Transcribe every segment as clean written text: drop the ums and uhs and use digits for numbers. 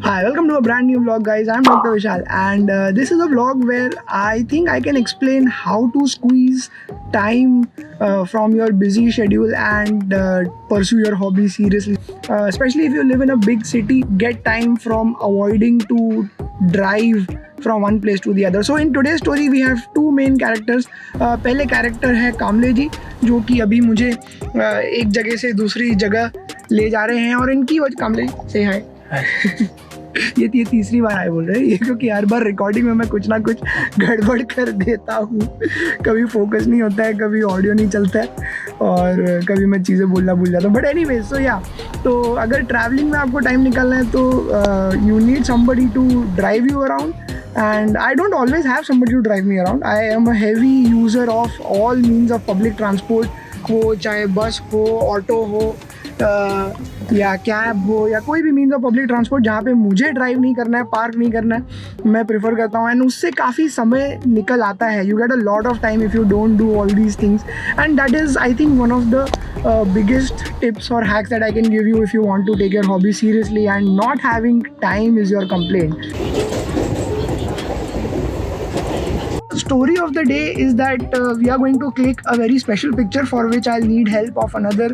Hi, welcome to a brand new vlog, guys. I'm Dr. Vishal, and this is a vlog where I think I can explain how to squeeze time from your busy schedule and pursue your hobby seriously. Especially if you live in a big city, get time from avoiding to drive from one place to the other. So in today's story, we have two main characters. पहले character है कामले जी, जो कि अभी मुझे एक जगह से दूसरी जगह ले जा रहे हैं और इनकी वजह कामले जी से हाय ये तीसरी बार आए बोल रहे हैं ये, क्योंकि हर बार रिकॉर्डिंग में मैं कुछ ना कुछ गड़बड़ कर देता हूँ। कभी फोकस नहीं होता है, कभी ऑडियो नहीं चलता है और कभी मैं चीज़ें बोलना भूल जाता हूँ। बट एनीवेज सो या, तो अगर ट्रैवलिंग में आपको टाइम निकालना है तो you need somebody to drive you around, and I don't always have somebody to drive me around. I am a heavy user of all means of public transport, हो चाहे बस हो, ऑटो हो या कैब हो या कोई भी मीन्स ऑफ पब्लिक ट्रांसपोर्ट जहाँ पे मुझे ड्राइव नहीं करना है, पार्क नहीं करना है, मैं प्रेफर करता हूँ। एंड उससे काफ़ी समय निकल आता है। You get a lot of time if you don't do all these things, and that is I think one of the biggest tips or hacks that I can give you if you want to take your hobby seriously, and not having time is your complaint. Story of the day is that we are going to click a very special picture for which I'll need help of another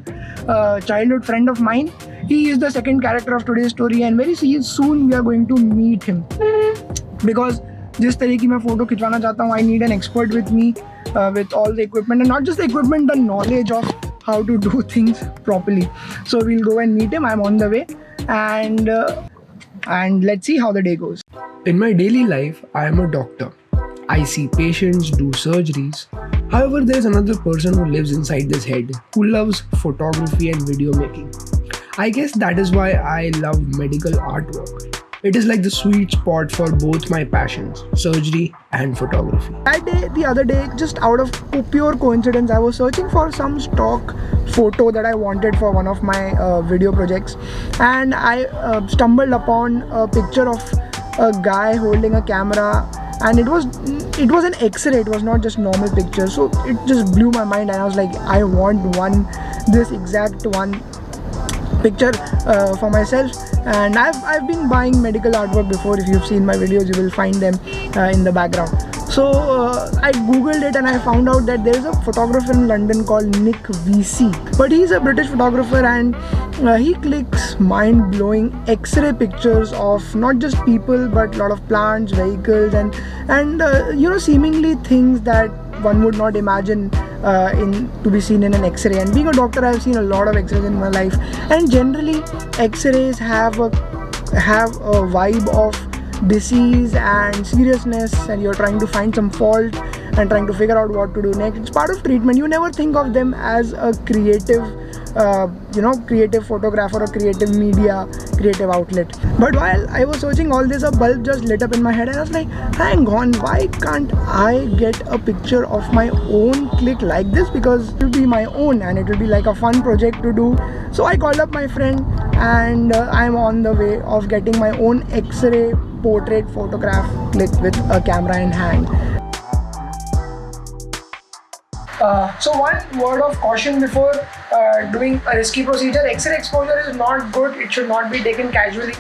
childhood friend of mine. He is the second character of today's story, and very soon we are going to meet him. Because जिस तरह की मैं photo खिंचवाना चाहता हूँ, I need an expert with me with all the equipment, and not just the equipment, the knowledge of how to do things properly. So we'll go and meet him. I'm on the way, and let's see how the day goes. In my daily life, I am a doctor. I see patients, do surgeries. However, there's another person who lives inside this head, who loves photography and video making. I guess that is why I love medical artwork. It is like the sweet spot for both my passions, surgery and photography. The other day, just out of pure coincidence, I was searching for some stock photo that I wanted for one of my video projects, and I stumbled upon a picture of a guy holding a camera, and it was an X-ray. It was not just normal picture, so it just blew my mind, and I was like, I want this exact one picture for myself. And I've been buying medical artwork before. If you've seen my videos, you will find them in the background. So I googled it and I found out that there is a photographer in London called Nick VC, but he's a British photographer, and he clicks mind-blowing X-ray pictures of not just people but a lot of plants, vehicles, and seemingly things that one would not imagine to be seen in an X-ray. And being a doctor, I've seen a lot of X-rays in my life, and generally X-rays have a vibe of disease and seriousness, and you're trying to find some fault and trying to figure out what to do next. It's part of treatment. You never think of them as a creative photographer or creative media, creative outlet. But while I was searching all this, a bulb just lit up in my head, and I was like, hang on, why can't I get a picture of my own click like this? Because it will be my own and it will be like a fun project to do. So I called up my friend, and I'm on the way of getting my own X-ray portrait photograph click with a camera in hand. So one word of caution before doing a risky procedure: X-ray exposure is not good. It should not be taken casually.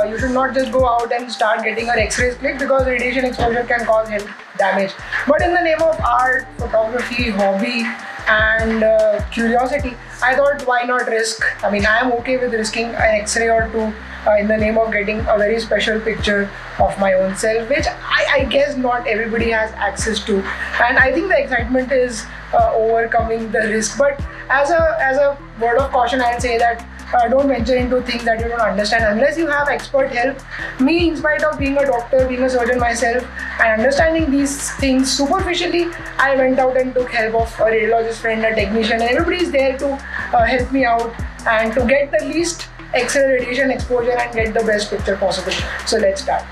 You should not just go out and start getting your X-rays clicked, because radiation exposure can cause health damage. But in the name of art, photography, hobby, and curiosity, I thought, why not risk? I mean, I am okay with risking an X-ray or two in the name of getting a very special picture of my own self, which I guess not everybody has access to. And I think the excitement is overcoming the risk. But as a word of caution, I'll say that don't venture into things that you don't understand unless you have expert help. Me, in spite of being a doctor, being a surgeon myself, and understanding these things superficially, I went out and took help of a radiologist friend, a technician, and everybody is there to help me out and to get the least X-ray radiation exposure and get the best picture possible. So let's start.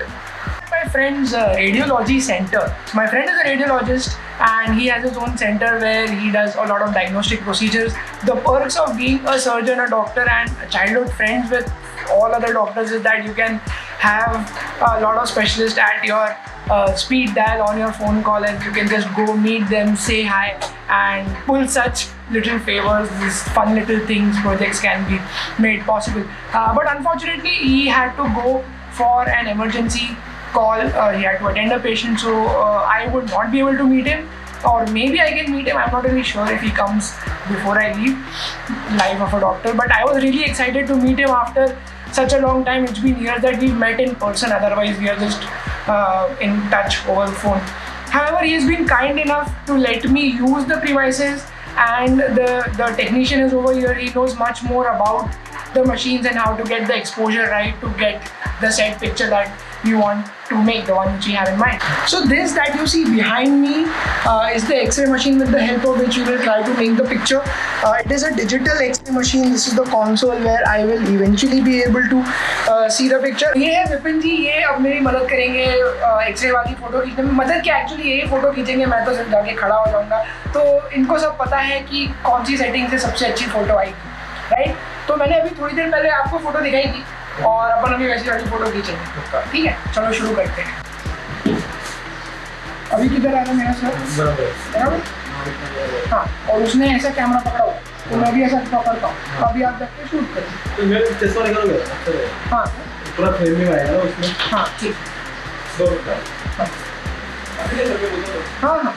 My friend's radiology center. My friend is a radiologist, and he has his own center where he does a lot of diagnostic procedures. The perks of being a surgeon, a doctor, and childhood friends with all other doctors is that you can have a lot of specialists at your speed dial on your phone call, and you can just go meet them, say hi, and pull such little favors. These fun little things, projects can be made possible. But unfortunately, he had to go for an emergency call. He had to attend a patient, so I would not be able to meet him. Or maybe I can meet him, I'm not really sure if he comes before I leave Life of a Doctor. But I was really excited to meet him after such a long time. It's been years that we've met in person, otherwise we are just in touch over the phone. However, he has been kind enough to let me use the premises, and the technician is over here. He knows much more about the machines and how to get the exposure right to get the set picture that we want to make, the one which we have in mind. So this that you see behind me is the X-ray machine, with the help of which we will try to make the picture. It is a digital X-ray machine. This is the console where I will eventually be able to see the picture. ये है विपिन जी, ये अब मेरी मदद करेंगे x ray वाली photo खींचने में. मदद क्या, एक्चुअली ये फोटो खींचेंगे, मैं तो सिर्फ जाके खड़ा हो जाऊंगा. तो इनको सब पता है कि कौन सी सेटिंग से सबसे अच्छी फोटो आएगी, राइट? तो मैंने अभी थोड़ी देर पहले आपको फोटो दिखाई थी और अपन अभी वैसी वाली फोटो खींचेंगे. ठीक है, चलो शुरू करते हैं. अभी किधर आ रहा है मेरा सर? बराबर. हाँ, और उसने ऐसा कैमरा पकड़ा हुआ, तो मैं भी ऐसा पकड़ता हूँ. अभी आप देख के शूट करें. तो मेरे चश्मा निकालोगे? हाँ, पूरा फ्रेम में आएगा ना उसमें. हाँ ठीक. हाँ हाँ.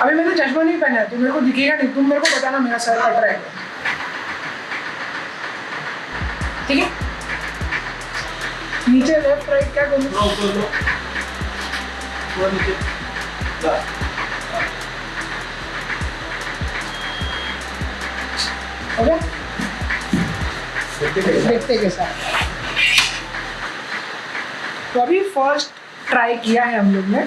अभी मैंने चश्मा नहीं पहना है तो मेरे को दिखेगा नहीं. तुम मेरे को बताना मेरा सर कट रहा है. ठीक है. नीचे लेफ्ट राइट क्या करूँ? ओके, देखते कैसा. तो अभी फर्स्ट ट्राई किया है हम लोग ने.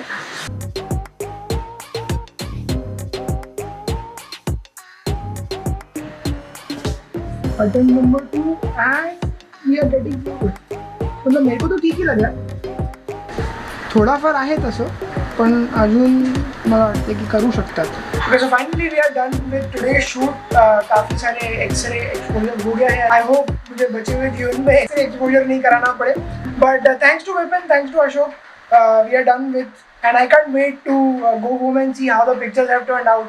Attempt number 2 and we are getting good. मतलब मेरे को तो ठीक ही लगा. थोडाफार आहे तसं, पण अजून मला वाटतं की करू शकतात. Okay, so finally we are done with today shoot. काफ़ी सारे एक्सरे एक्सपोजर हो गया है. आई होप मुझे बचे हुए जीवन में एक्सरे एक्सपोजर नहीं कराना पड़े. But thanks to Vipin, thanks to Ashok, we are done with, and I can't wait to go home and see how the pictures have turned out.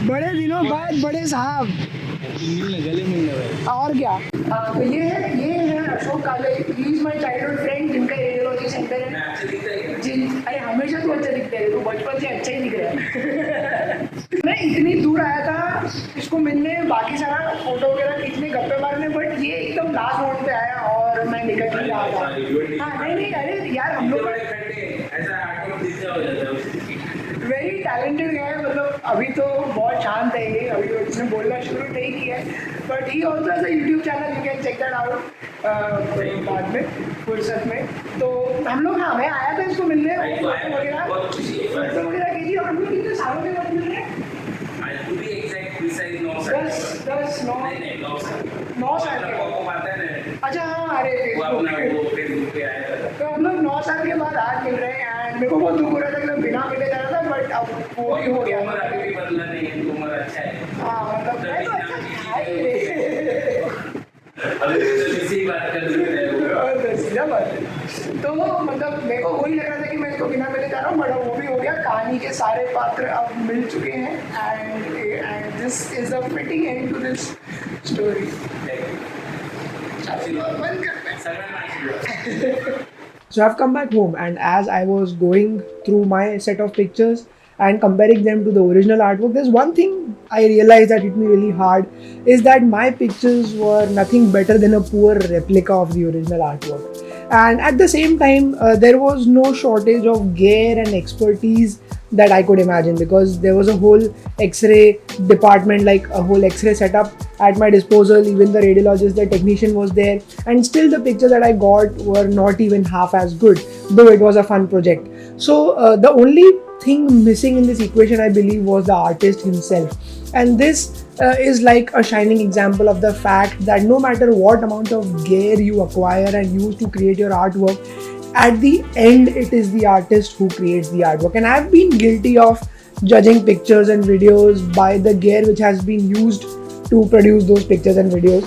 बड़े दिनों बाद बड़े साहब गले मिलने. और क्या. तो ये है अशोक काले. He is my childhood friend, जिनका रेडियोलॉजी सेंटर है. अरे हमेशा तू अच्छा दिखता है, तू बचपन से अच्छा ही दिख रहा है. मैं इतनी दूर आया था इसको मिलने, बाकी सारा फोटो वगैरह खींचने, गप्पे मारने, बट ये एकदम लास्ट मोड पे आया और मैं निकल नहीं रहा था. हाँ नहीं, अरे यार हम लोग वेरी टैलेंटेड है. मतलब अभी तो बहुत शांत है ये, अभी उसने बोलना शुरू नहीं किया है. But he also has a YouTube channel, you can check that out बाद में फुर्सत में. तो हम लोग, हाँ मैं आया था इसको मिलने वगैरह कीजिए. और हम लोग कितने सालों के बाद मिल रहे हैं? 9 साल के. अच्छा हाँ, अरे तो हम लोग 9 साल के बाद आज मिल रहे हैं. एंड मेरे को बहुत दुख हो रहा था कि मैं बिना मिले जा रहा था, बट अब वो भी हो गया. हाँ मतलब मैं तो अच्छा था सीधा बात है. तो मतलब मेरे को वही लग रहा था कि मैं इसको बिना मिले जा रहा हूँ, बट वो भी हो गया. कहानी के सारे पात्र अब मिल चुके हैं, and this is a fitting end to this story. So I've come back home, and as I was going through my set of pictures and comparing them to the original artwork, there's one thing I realized that hit me really hard, is that my pictures were nothing better than a poor replica of the original artwork. And at the same time, there was no shortage of gear and expertise that I could imagine, because there was a whole X-ray department, like a whole X-ray setup at my disposal. Even the radiologist, the technician was there, and still the pictures that I got were not even half as good, though it was a fun project. So the only thing missing in this equation, I believe, was the artist himself. And this is like a shining example of the fact that no matter what amount of gear you acquire and use to create your artwork, at the end it is the artist who creates the artwork. And I've been guilty of judging pictures and videos by the gear which has been used to produce those pictures and videos.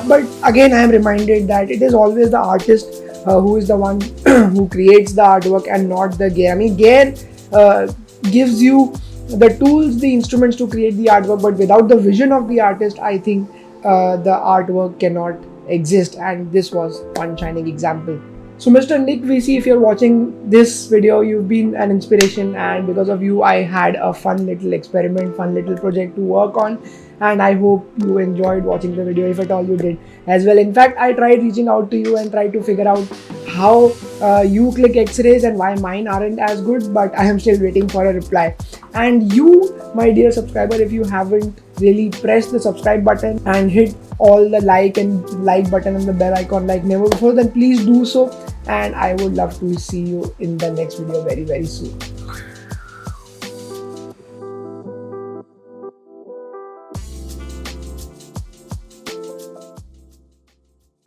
But again, I am reminded that it is always the artist who is the one who creates the artwork and not the gear. I mean, gear gives you the tools, the instruments to create the artwork, but without the vision of the artist, I think the artwork cannot exist. And this was one shining example. So Mr. Nick VC, if you're watching this video, you've been an inspiration, and because of you I had a fun little experiment, fun little project to work on, and I hope you enjoyed watching the video, if at all you did as well. In fact, I tried reaching out to you and tried to figure out how you click X-rays and why mine aren't as good, but I am still waiting for a reply. And you, my dear subscriber, if you haven't really pressed the subscribe button and hit all the like button and the bell icon like never before, then please do so, and I would love to see you in the next video very soon.